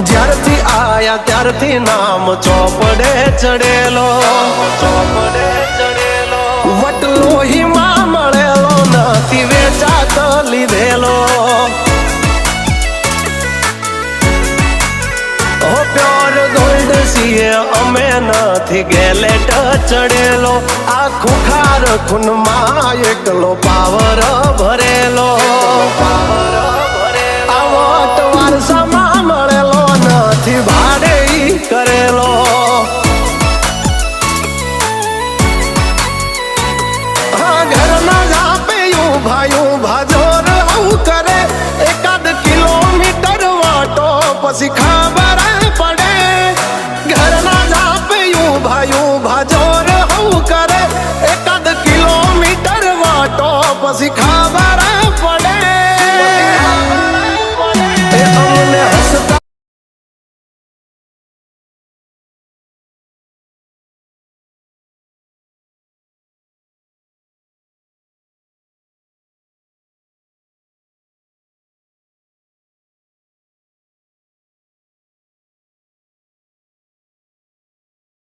જ્યારથી આયા ત્યારથી નામ ચોપડે ચડેલો, વટલો હિમા મળેલો નથી વેચાત લીધેલો. પ્યોર ગોલ્ડ છીએ અમે નથી ગેલેટ ચડેલો. આ ખુખાર ખૂનમાં એકલો પાવર ભરેલો. આ વટ વારસામાં મળેલો નથી ભાડે કરેલો. હા ઘરના જાપે ઉભા જોર આવું કરે. એકાદ કિલોમીટર વાટો પછી ખબર પડે. ઘરના જાપે ઉભા જોર આવું કરે. એકાદ કિલોમીટર વાટો પછી